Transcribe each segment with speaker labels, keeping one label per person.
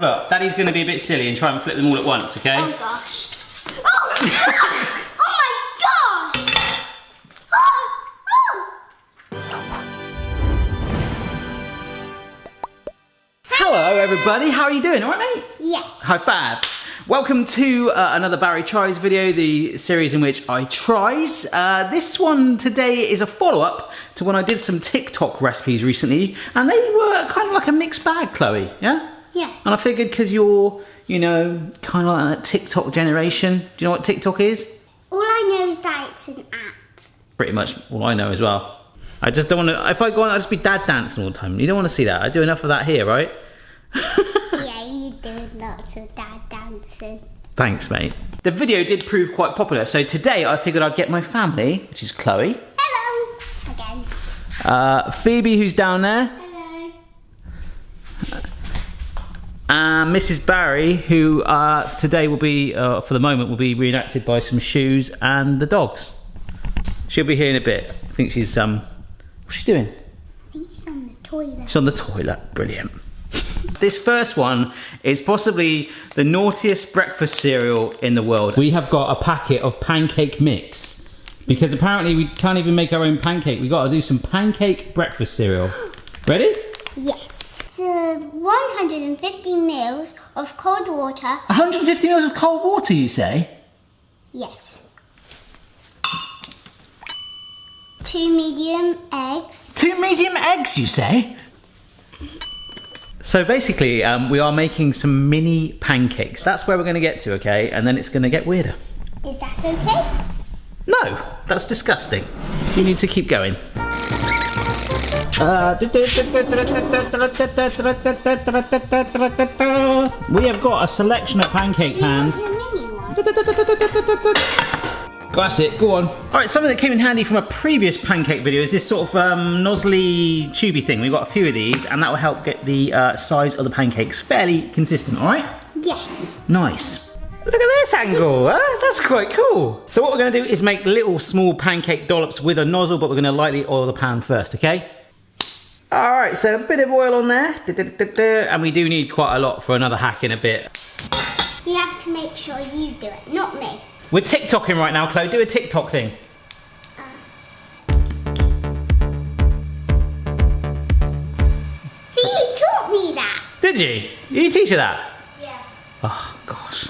Speaker 1: Look, Daddy's going to be a bit silly and try and flip them all at once, okay?
Speaker 2: Oh gosh. Oh! Oh my gosh!
Speaker 1: Hello everybody, how are you doing? Alright mate?
Speaker 2: Yes.
Speaker 1: High five. Welcome to another Barry Tries video, the series in which I tries. This one today is a follow-up to when I did some TikTok recipes recently, and they were kind of like a mixed bag, Chloe, yeah?
Speaker 2: Yeah.
Speaker 1: And I figured because you're, you know, kind of like that TikTok generation, do you know what TikTok is?
Speaker 2: All I know is that it's an app.
Speaker 1: Pretty much all I know as well. I just don't want to, if I go on, I'll just be dad dancing all the time. You don't want to see that. I do enough of that here, right?
Speaker 2: Yeah, you do lots of dad dancing.
Speaker 1: Thanks, mate. The video did prove quite popular, so today I figured I'd get my family, which is Chloe.
Speaker 2: Hello! Again.
Speaker 1: Phoebe, who's down there.
Speaker 2: Hello.
Speaker 1: And Mrs. Barry, who today will be, for the moment, will be reenacted by some shoes and the dogs. She'll be here in a bit. I think she's, what's she doing?
Speaker 2: I think she's on the toilet.
Speaker 1: She's on the toilet. Brilliant. This first one is possibly the naughtiest breakfast cereal in the world. We have got a packet of pancake mix. Because apparently we can't even make our own pancake. We've got to do some pancake breakfast cereal. Ready?
Speaker 2: Yes. So 150 mils of cold water.
Speaker 1: 150 mils of cold water, you say?
Speaker 2: Yes. 2 medium eggs.
Speaker 1: 2 medium eggs, you say? So basically, we are making some mini pancakes. That's where we're going to get to, okay? And then it's going to get weirder.
Speaker 2: Is that okay?
Speaker 1: No, that's disgusting. You need to keep going. We have got a selection of pancake pans.
Speaker 2: You want a mini one?
Speaker 1: That's it, go on. All right, something that came in handy from a previous pancake video is this sort of nozzly, tubey thing. We've got a few of these, and that will help get the size of the pancakes fairly consistent, all right?
Speaker 2: Yes.
Speaker 1: Nice. Look at this angle, huh? That's quite cool. So what we're gonna do is make little small pancake dollops with a nozzle, but we're gonna lightly oil the pan first, okay? All right, so a bit of oil on there. And we do need quite a lot for another hack in a bit.
Speaker 2: You have to make sure you do it, not me.
Speaker 1: We're TikToking right now, Chloe. Do a TikTok thing.
Speaker 2: Phoebe taught me that.
Speaker 1: Did you? You teach her that?
Speaker 2: Yeah.
Speaker 1: Oh, gosh.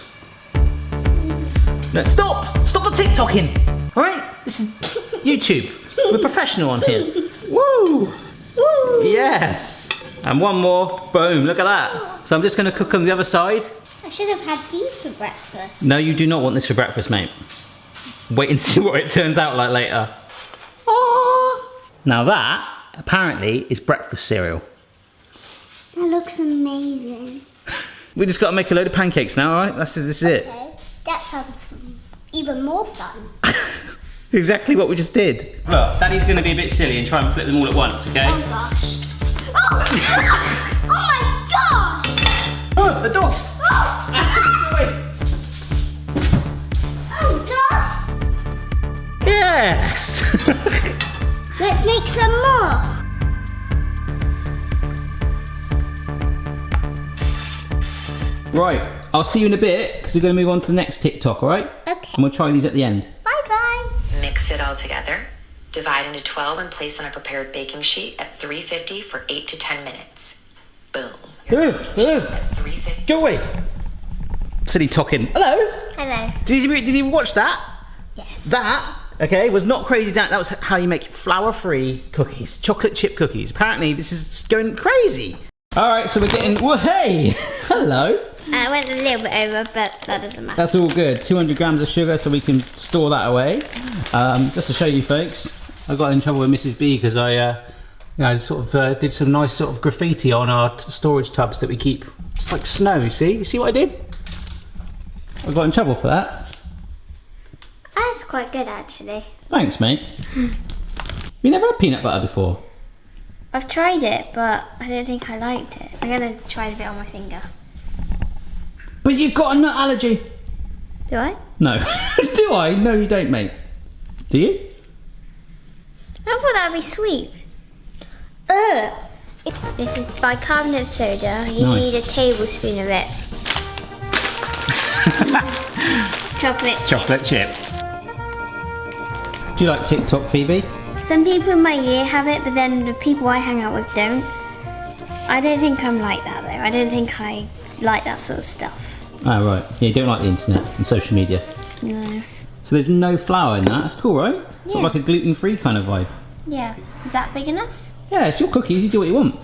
Speaker 1: No, stop! Stop the TikToking! All right? This is YouTube. We're professional on here. Woo!
Speaker 2: Woo!
Speaker 1: Yes! And one more. Boom, look at that. So I'm just going to cook on the other side.
Speaker 2: I should have had these for breakfast.
Speaker 1: No, you do not want this for breakfast, mate. Wait and see what it turns out like later. Oh! Now that, apparently, is breakfast cereal.
Speaker 2: That looks amazing.
Speaker 1: We just got to make a load of pancakes now, alright? This is it.
Speaker 2: Okay, that sounds even more fun.
Speaker 1: Exactly what we just did. Look, Daddy's going to be a bit silly and try and flip them all at once, okay?
Speaker 2: Oh gosh. Oh! Oh my gosh!
Speaker 1: Oh, the dogs!
Speaker 2: Oh god!
Speaker 1: Yes!
Speaker 2: Let's make some more.
Speaker 1: Right, I'll see you in a bit because we're going to move on to the next TikTok, alright?
Speaker 2: Okay.
Speaker 1: And we'll try these at the end.
Speaker 2: Bye bye.
Speaker 3: Mix it all together. Divide into 12 and place on a prepared baking sheet at 350 for 8 to 10 minutes. Boom. At 350.
Speaker 1: Go away! Silly talking. Hello!
Speaker 2: Hello.
Speaker 1: Did you watch that?
Speaker 2: Yes.
Speaker 1: That, okay, was not crazy Dan. That was how you make flour-free cookies. Chocolate chip cookies. Apparently this is going crazy. Alright, so we're getting, well, hey! Hello!
Speaker 2: I went a little bit over, but that doesn't matter.
Speaker 1: That's all good. 200 grams of sugar so we can store that away. Just to show you folks, I got in trouble with Mrs. B because I sort of did some nice sort of graffiti on our storage tubs that we keep. It's like snow, you see? You see what I did? I got in trouble for that.
Speaker 2: That's quite good actually.
Speaker 1: Thanks, mate. You never had peanut butter before?
Speaker 2: I've tried it, but I don't think I liked it. I'm gonna try a bit on my finger.
Speaker 1: But you've got a nut allergy.
Speaker 2: Do I?
Speaker 1: No. Do I? No, you don't, mate. Do you?
Speaker 2: I thought that would be sweet. Ugh. This is bicarbonate soda. You
Speaker 1: Nice.
Speaker 2: need a tablespoon of it. Chocolate.
Speaker 1: Chocolate chips. Do you like TikTok, Phoebe?
Speaker 2: Some people in my year have it, but then the people I hang out with don't. I don't think I'm like that though. I don't think I like that sort of stuff.
Speaker 1: Oh, right. Yeah, you don't like the internet and social media.
Speaker 2: No.
Speaker 1: So there's no flour in that. That's cool, right? Sort
Speaker 2: Yeah.
Speaker 1: of like a gluten-free kind of vibe.
Speaker 2: Yeah. Is that big enough?
Speaker 1: Yeah, it's your cookies. You do what you want.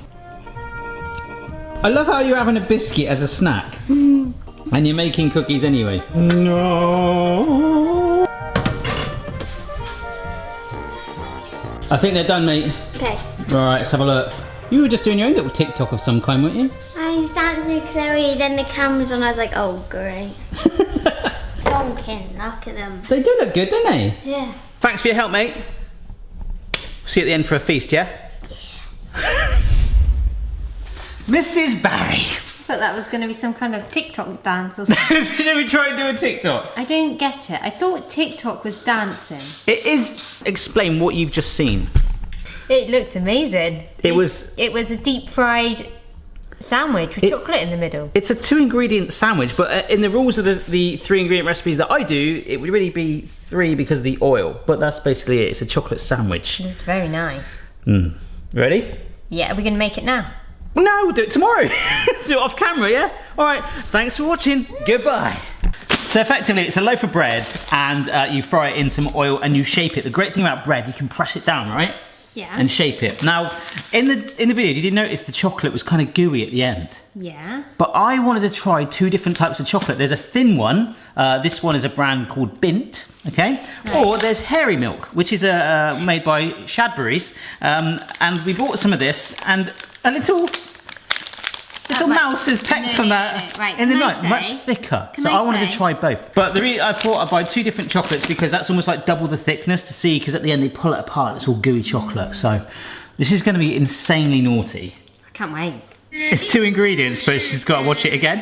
Speaker 1: I love how you're having a biscuit as a snack. And you're making cookies anyway. No. I think they're done, mate.
Speaker 2: Okay.
Speaker 1: Right, let's have a look. You were just doing your own little TikTok of some kind, weren't you?
Speaker 2: I was dancing with Chloe, then the camera's on. I was like, oh, great. Donkin, look at them.
Speaker 1: They do look good, don't they?
Speaker 2: Yeah.
Speaker 1: Thanks for your help, mate. See you at the end for a feast, yeah? Mrs. Barry.
Speaker 4: I thought that was going to be some kind of TikTok dance or something.
Speaker 1: Should we try and do a TikTok?
Speaker 4: I don't get it. I thought TikTok was dancing.
Speaker 1: It is. Explain what you've just seen.
Speaker 4: It looked amazing.
Speaker 1: It was
Speaker 4: a deep fried sandwich with chocolate in the middle.
Speaker 1: It's a 2-ingredient sandwich, but in the rules of the 3-ingredient recipes that I do, it would really be 3 because of the oil. But that's basically it. It's a chocolate sandwich.
Speaker 4: It looked very nice.
Speaker 1: Ready?
Speaker 4: Yeah, are we going to make it now?
Speaker 1: No, we'll do it tomorrow. Do it off camera, yeah? All right. Thanks for watching. Goodbye. So effectively, it's a loaf of bread, and you fry it in some oil, and you shape it. The great thing about bread, you can press it down, right?
Speaker 4: Yeah.
Speaker 1: And shape it. Now, in the video, did you notice the chocolate was kind of gooey at the end?
Speaker 4: Yeah.
Speaker 1: But I wanted to try 2 different types of chocolate. There's a thin one. This one is a brand called Bint, okay? Right. Or there's Hairy Milk, which is made by Shadbury's. And we bought some of this, and a little mouse has pecked on that
Speaker 4: Right,
Speaker 1: in the
Speaker 4: can I
Speaker 1: night.
Speaker 4: say-
Speaker 1: Much thicker.
Speaker 4: can
Speaker 1: So
Speaker 4: I
Speaker 1: I wanted to
Speaker 4: say-
Speaker 1: try both. But I thought I'd buy 2 different chocolates because that's almost like double the thickness to see, because at the end they pull it apart, it's all gooey chocolate. So this is going to be insanely naughty.
Speaker 4: I can't wait.
Speaker 1: It's 2 ingredients, but she's got to watch it again.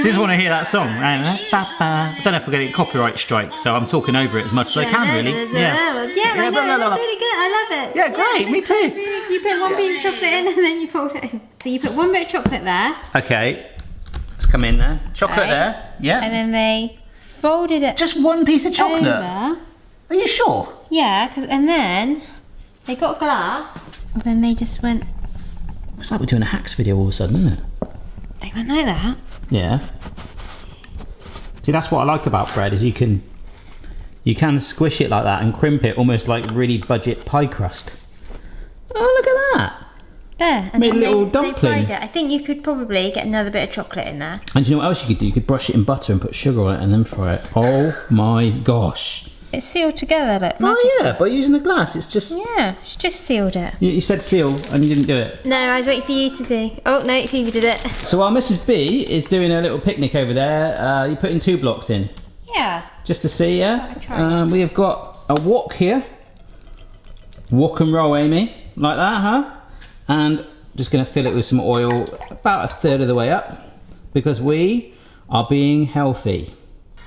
Speaker 1: Just want to hear that song. I don't know if we're going to get copyright strike, so I'm talking over it as much as I can, really.
Speaker 4: Yeah, that's really good. I love it.
Speaker 1: Yeah, great, me too.
Speaker 4: You put 1 piece of chocolate in and then you fold it in. So you put 1 bit of chocolate there.
Speaker 1: Okay, let's come in there. Chocolate
Speaker 4: Okay.
Speaker 1: there, yeah.
Speaker 4: And then they folded it
Speaker 1: Just 1 piece of chocolate.
Speaker 4: over.
Speaker 1: Are you sure?
Speaker 4: Yeah, and then they got glass. And then they just went,
Speaker 1: It's like we're doing a hacks video all of a sudden, isn't it?
Speaker 4: they went like that.
Speaker 1: Yeah. See, that's what I like about bread, is you can squish it like that and crimp it almost like really budget pie crust. Oh, look at that.
Speaker 4: There. And
Speaker 1: Made a
Speaker 4: then
Speaker 1: little
Speaker 4: they
Speaker 1: dumpling.
Speaker 4: fried it. I think you could probably get another bit of chocolate in there.
Speaker 1: And do you know what else you could do? You could brush it in butter and put sugar on it and then fry it. Oh my gosh.
Speaker 4: It's sealed together, look.
Speaker 1: Oh yeah, by using the glass, it's just...
Speaker 4: Yeah, she just sealed it.
Speaker 1: You said seal and you didn't do it.
Speaker 4: No, I was waiting for you to do. Oh, no, Phoebe did it.
Speaker 1: So while Mrs. B is doing a little picnic over there, you're putting 2 blocks in.
Speaker 4: Yeah.
Speaker 1: Just to see, yeah?
Speaker 4: try.
Speaker 1: We have got a wok here. Wok and roll, Amy. Like that, huh? And just going to fill it with some oil about 1/3 of the way up, because we are being healthy.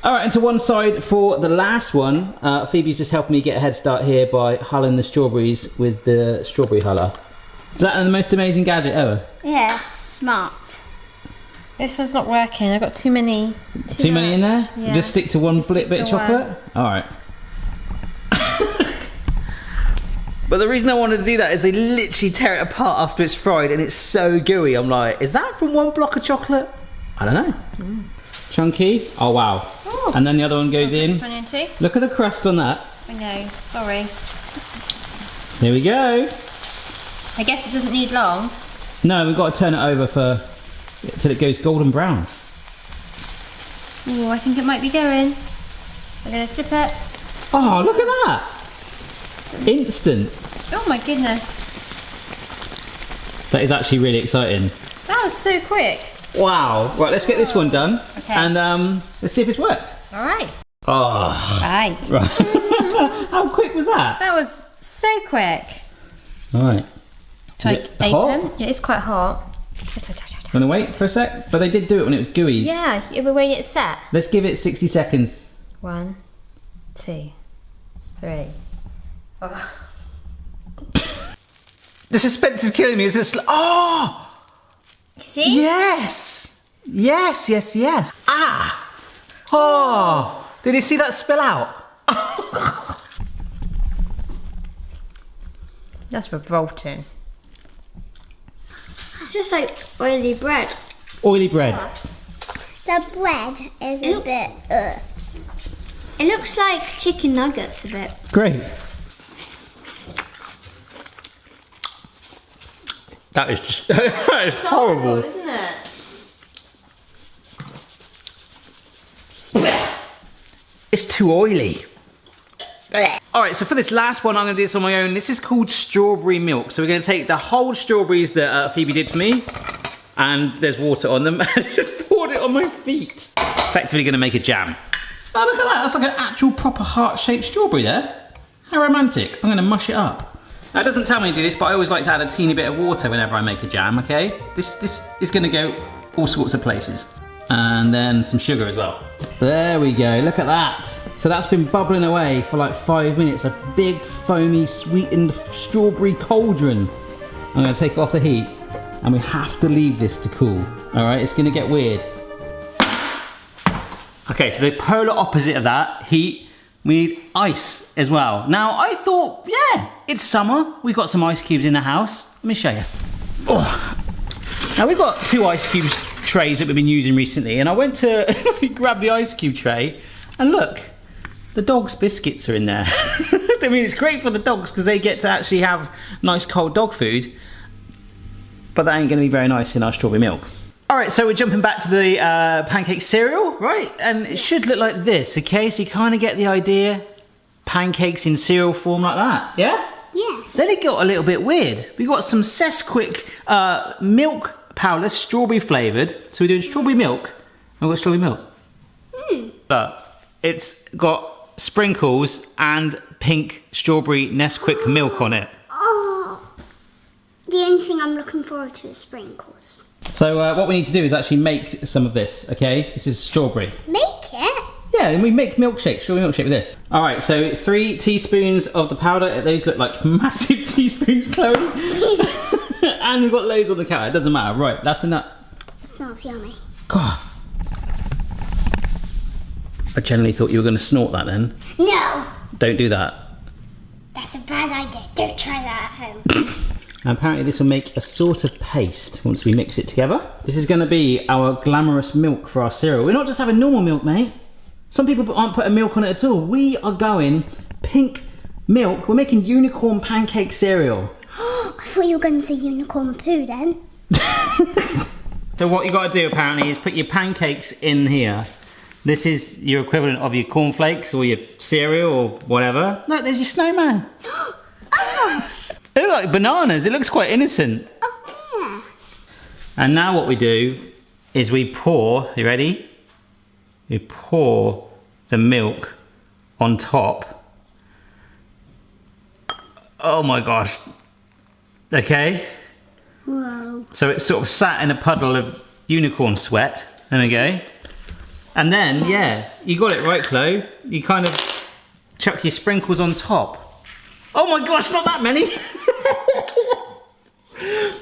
Speaker 1: All right, and to one side for the last one. Phoebe's just helping me get a head start here by hulling the strawberries with the strawberry huller. Is that the most amazing gadget ever?
Speaker 2: Yeah, smart.
Speaker 4: This one's not working. I've got too many.
Speaker 1: Too many in there?
Speaker 4: Yeah.
Speaker 1: Just stick to one
Speaker 4: Just stick
Speaker 1: bit of
Speaker 4: to
Speaker 1: chocolate? All right. But the reason I wanted to do that is they literally tear it apart after it's fried and it's so gooey. I'm like, is that from 1 block of chocolate? I don't know. Chunky. Oh, wow.
Speaker 4: Oh.
Speaker 1: And then the other one goes in.
Speaker 4: This one in too.
Speaker 1: Look at the crust on that.
Speaker 4: I know. Sorry.
Speaker 1: Here we go.
Speaker 4: I guess it doesn't need long.
Speaker 1: No, we've got to turn it over till it goes golden brown.
Speaker 4: Oh, I think it might be going. I'm gonna flip it.
Speaker 1: Oh, look at that. Instant.
Speaker 4: Oh my goodness.
Speaker 1: That is actually really exciting.
Speaker 4: That was so quick.
Speaker 1: Wow. Right, let's get this one done.
Speaker 4: Okay.
Speaker 1: And let's see if it's worked.
Speaker 4: All right.
Speaker 1: Oh.
Speaker 4: Right.
Speaker 1: Right. How quick was that?
Speaker 4: That was so quick.
Speaker 1: All right.
Speaker 4: Should
Speaker 1: Is
Speaker 4: I
Speaker 1: it hot?
Speaker 4: open? Yeah, it's quite hot.
Speaker 1: Gonna wait for a sec? But they did do it when it was gooey.
Speaker 4: Yeah, but when it's set.
Speaker 1: Let's give it 60 seconds.
Speaker 4: 1, 2, 3. Oh.
Speaker 1: The suspense is killing me. It's just, oh!
Speaker 4: See?
Speaker 1: Yes! Yes, yes, yes. Ah! Oh! Did you see that spill out?
Speaker 4: That's revolting.
Speaker 2: It's just like oily bread.
Speaker 1: Oily bread.
Speaker 2: The bread is a bit. It looks like chicken nuggets a bit.
Speaker 1: Great. That is just that is horrible.
Speaker 4: Isn't it?
Speaker 1: It's too oily. Alright, so for this last one, I'm going to do this on my own. This is called strawberry milk. So we're going to take the whole strawberries that Phoebe did for me, and there's water on them, and just poured it on my feet. Effectively going to make a jam. Oh, look at that. That's like an actual proper heart-shaped strawberry there. How romantic. I'm going to mush it up. Now, it doesn't tell me to do this, but I always like to add a teeny bit of water whenever I make a jam, okay? This is going to go all sorts of places. And then some sugar as well. There we go, look at that. So that's been bubbling away for like 5 minutes. A big, foamy, sweetened strawberry cauldron. I'm going to take it off the heat, and we have to leave this to cool. All right, it's going to get weird. Okay, so the polar opposite of that, heat, we need ice as well. Now, I thought, yeah, it's summer. We've got some ice cubes in the house. Let me show you. Oh. Now, we've got 2 ice cubes trays that we've been using recently, and I went to grab the ice cube tray, and look, the dog's biscuits are in there. I mean, it's great for the dogs because they get to actually have nice cold dog food, but that ain't going to be very nice in our strawberry milk. All right, so we're jumping back to the pancake cereal, right? And it should look like this, okay? So you kind of get the idea, pancakes in cereal form like that, yeah?
Speaker 2: Yeah.
Speaker 1: Then it got a little bit weird. We got some Sesquick milk powder, strawberry flavoured. So we're doing strawberry milk. I've got strawberry milk. But it's got sprinkles and pink strawberry Nesquik milk on it.
Speaker 2: Oh. The only thing I'm looking forward to is sprinkles.
Speaker 1: So what we need to do is actually make some of this, okay? This is strawberry.
Speaker 2: Make it?
Speaker 1: Yeah, and we make milkshake, strawberry milkshake with this. All right, so 3 teaspoons of the powder. Those look like massive teaspoons, Chloe. And we've got loads on the counter. It doesn't matter. Right, that's enough.
Speaker 2: It smells yummy.
Speaker 1: God. I generally thought you were going to snort that then.
Speaker 2: No.
Speaker 1: Don't do that.
Speaker 2: That's a bad idea. Don't try that at home.
Speaker 1: And apparently this will make a sort of paste once we mix it together. This is going to be our glamorous milk for our cereal. We're not just having normal milk, mate. Some people aren't putting milk on it at all. We are going pink milk. We're making unicorn pancake cereal.
Speaker 2: I thought you were going to say unicorn poo then.
Speaker 1: So what you got to do apparently is put your pancakes in here. This is your equivalent of your cornflakes or your cereal or whatever. Look, there's your snowman.
Speaker 2: Oh.
Speaker 1: They look like bananas. It looks quite innocent.
Speaker 2: Oh, yeah.
Speaker 1: And now what we do is we pour, you ready? We pour the milk on top. Oh my gosh. Okay.
Speaker 2: Whoa.
Speaker 1: So it's sort of sat in a puddle of unicorn sweat. There we go. And then, yeah, you got it right, Chloe. You kind of chuck your sprinkles on top. Oh my gosh, not that many.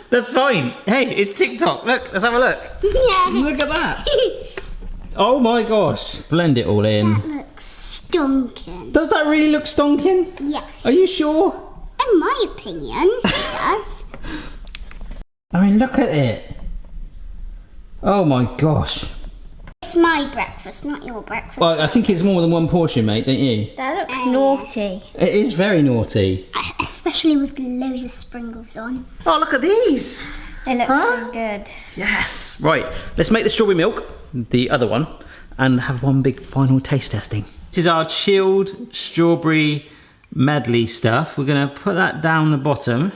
Speaker 1: That's fine. Hey, it's TikTok. Look, let's have a look.
Speaker 2: Yeah.
Speaker 1: Look at that. Oh my gosh. Blend it all in.
Speaker 2: That looks stonking.
Speaker 1: Does that really look stonking?
Speaker 2: Yes.
Speaker 1: Are you sure?
Speaker 2: In my opinion, it does.
Speaker 1: I mean, look at it. Oh my gosh.
Speaker 2: It's my breakfast, not your breakfast.
Speaker 1: Well, I think it's more than one portion, mate, don't you?
Speaker 4: That looks naughty.
Speaker 1: It is very naughty.
Speaker 2: Especially with loads of sprinkles on.
Speaker 1: Oh, look at these.
Speaker 4: It looks
Speaker 1: Huh?
Speaker 4: so good.
Speaker 1: Yes. Right, let's make the strawberry milk, the other one, and have one big final taste testing. This is our chilled strawberry medley stuff. We're going to put that down the bottom.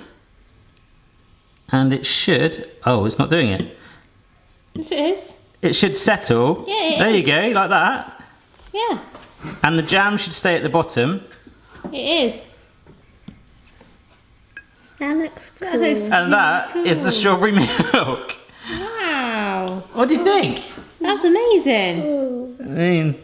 Speaker 1: And it should... Oh, it's not doing it.
Speaker 4: Yes, it is.
Speaker 1: It should settle.
Speaker 4: Yeah, it
Speaker 1: there
Speaker 4: is.
Speaker 1: you go, like that.
Speaker 4: Yeah,
Speaker 1: And the jam should stay at the bottom.
Speaker 4: it is.
Speaker 2: That looks cool.
Speaker 4: That looks
Speaker 1: And that is the strawberry milk.
Speaker 4: Wow,
Speaker 1: What do you think?
Speaker 4: that's amazing.
Speaker 1: I mean...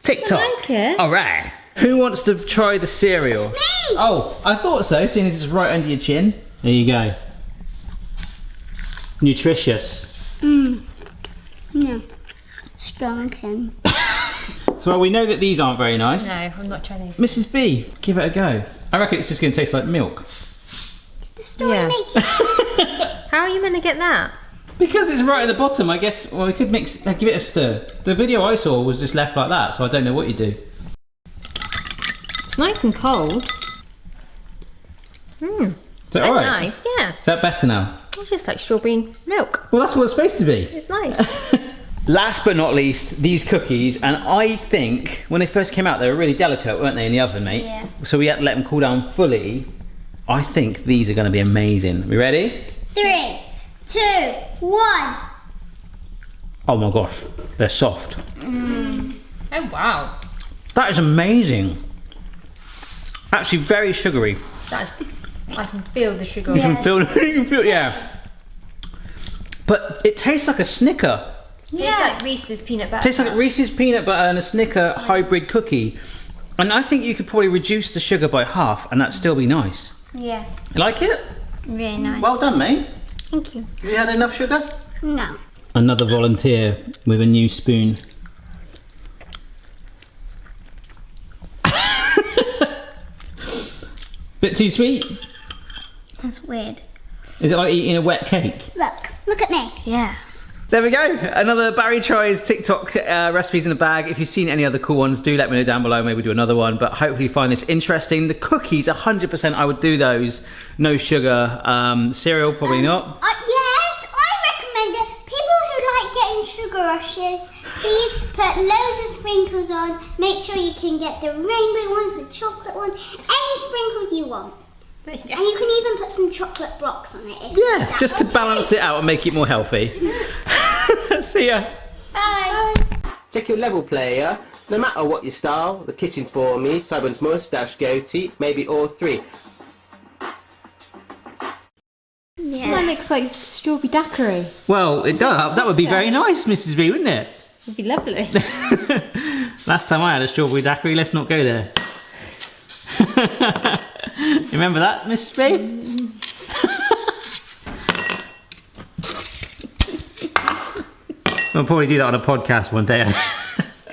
Speaker 1: TikTok.
Speaker 4: I like it.
Speaker 1: All right. Who wants to try the cereal?
Speaker 2: Me!
Speaker 1: Oh, I thought so, seeing as it's right under your chin. There you go. Nutritious.
Speaker 2: No. Strong Kim.
Speaker 1: So we know that these aren't very nice.
Speaker 4: No, I'm not trying these.
Speaker 1: Mrs. B, give it a go. I reckon it's just going to taste like milk.
Speaker 2: The story
Speaker 4: Yeah.
Speaker 2: makes it.
Speaker 4: How are you going to get that?
Speaker 1: Because it's right at the bottom, I guess. Well, we could give it a stir. The video I saw was just left like that, so I don't know what you do.
Speaker 4: It's nice and cold.
Speaker 1: Is that all right?
Speaker 4: Nice, yeah.
Speaker 1: Is that better now?
Speaker 4: It's just like strawberry milk.
Speaker 1: Well, that's what it's supposed to be.
Speaker 4: It's nice.
Speaker 1: Last but not least, these cookies, and I think when they first came out, they were really delicate, weren't they, in the oven, mate?
Speaker 2: Yeah.
Speaker 1: So we had to let them cool down fully. I think these are going to be amazing. We ready?
Speaker 2: 3, 2, 1.
Speaker 1: Oh my gosh, they're soft.
Speaker 4: Oh, wow.
Speaker 1: That is amazing. Actually, very sugary.
Speaker 4: That's, I can feel the sugar.
Speaker 1: You can feel, you can feel, yeah. But it tastes like a Snicker.
Speaker 4: It's like Reese's peanut butter.
Speaker 1: Tastes like Reese's peanut butter and a Snicker hybrid cookie. And I think you could probably reduce the sugar by half and that'd still be nice.
Speaker 2: Yeah.
Speaker 1: You like it?
Speaker 2: Really nice.
Speaker 1: Well done, mate.
Speaker 2: Thank you.
Speaker 1: Have you had enough sugar?
Speaker 2: No.
Speaker 1: Another volunteer with a new spoon. Bit too sweet?
Speaker 2: That's weird.
Speaker 1: Is it like eating a wet cake?
Speaker 2: Look at me. Yeah.
Speaker 1: There we go. Another Barry Tries TikTok recipes in the bag. If you've seen any other cool ones, do let me know down below. Maybe do another one. But hopefully you find this interesting. The cookies, 100% I would do those. No sugar. Cereal, probably not.
Speaker 2: Yes, I recommend it. People who like getting sugar rushes, please put loads of sprinkles on. Make sure you can get the rainbow ones, the chocolate ones, any sprinkles you want.
Speaker 4: There you
Speaker 2: And
Speaker 4: go.
Speaker 2: you can even put some chocolate blocks on it.
Speaker 1: Yeah, just to balance it out and make it more healthy. See ya.
Speaker 2: Bye.
Speaker 5: Check your level player. No matter what your style, the kitchen's for me. Simon's moustache, goatee, maybe all three.
Speaker 2: Yeah.
Speaker 4: That looks like strawberry daiquiri.
Speaker 1: Well, it does. That would be very nice, Mrs. B, wouldn't it?
Speaker 4: It'd be lovely.
Speaker 1: Last time I had a strawberry daiquiri, let's not go there. Remember that, Mrs. B? We'll probably do that on a podcast one day.